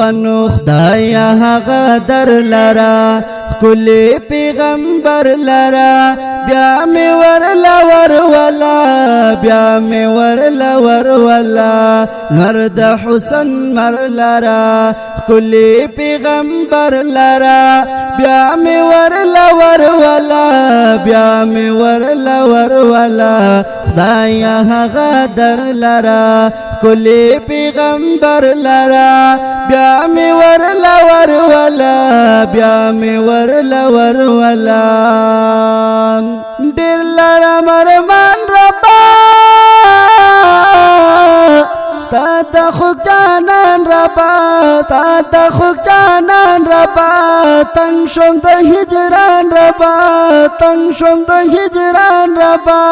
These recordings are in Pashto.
منو خدایا هغه در لرا کلی پیغمبر لرا بیا می ورلا ولا بیا می ورلا ولا نور د حسن مر لرا کلی پیغمبر لرا بیا می ورلا ولا بیا می ورلا ولا خدایا هغه در لرا کلی پیغمبر لرا بیا می ورلا ولا بیا می ورلا ولا ډیر لرا مرمان ربا ستا خوږ جانان ربا ستا خوږ جانان ربا تنگ شوم د هجران ربا تنگ شوم د هجران ربا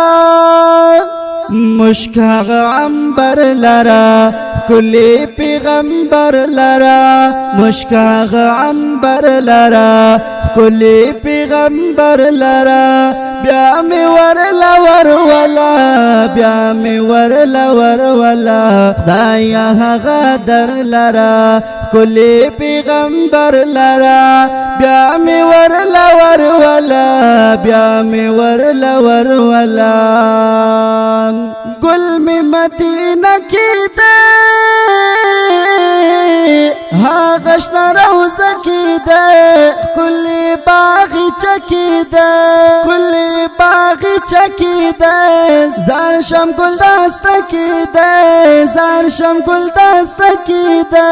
مشکاغ عنبر لرا کلی پیغمبر لرا مشکاغ عنبر لرا کلی پیغمبر لرا بیا می ورلا ولا بیا می ورلا ولا خدایا هغه در لرا کلی پیغمبر لرا بیا می ورلا ولا بیا می ورلا ولا گل می مدینہ کی دے هاغشت روزه کی دے کلی باغچه کی دے کلی باغچه کی دے زار شم گل دست کی دے زار شم گل دست کی دے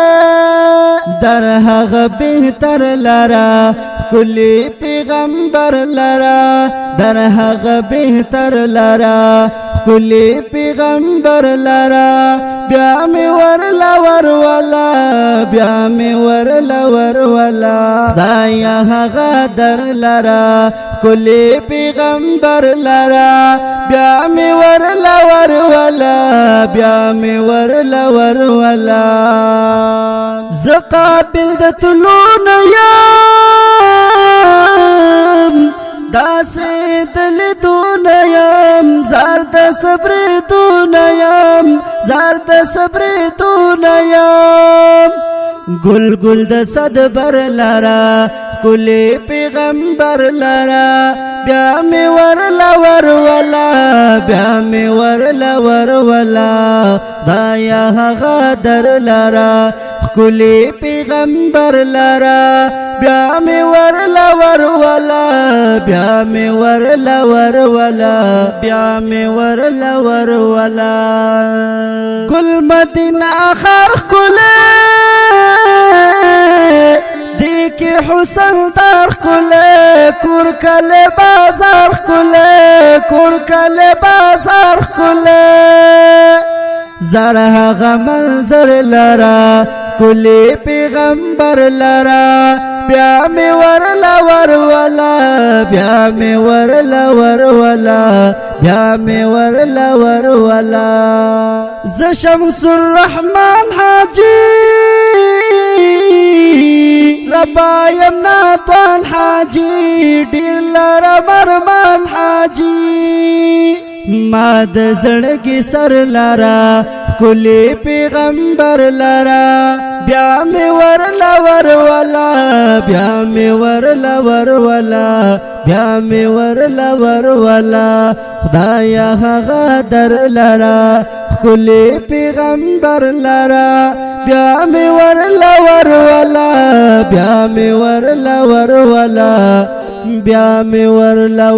در هغه بهتر لرا کلی پیغمبر لرا در هغه بهتر لرا کلی پیغمبر لرا بیا می ورلا ولا بیا می ورلا ولا خدایا هغه در لرا کلی پیغمبر لرا بیا می ورلا ولا بیا می ورلا ولا زقابل د تلون یم داسې دل دونیم زار د صبر دونیم زار د صبر دونیم گل گل د صد بر لرا کلی پیغمبر لرا بیا می ورلا ولا بیا می ورلا ولا دایا هغه در لرا کلی پیغمبر لرا بیا می ورلا ولا بیا می ورلا ولا بیا می ورلا ولا گل مدینہ آخر کلی دیکھ حسن در کلی کور کلی بازار کلی کور کلی بازار کلی زرها غمنظر لرا کلی پیغمبر لرا بیا می ورلا ولا بیا می ورلا ولا بیا می ورلا ولا ز شمس الرحمن حاجی ربا یمنا طوان حاجی ډیر لرا مرمان حاجی ما د زړګي سر لرا کلی پیغمبر لرا بیا می ورلا ولا بیا می ورلا ولا بیا می ورلا ولا خدایا هغه در لرا کلی پیغمبر لرا بیا می ورلا ولا بیا می ورلا ولا بیا می ورلا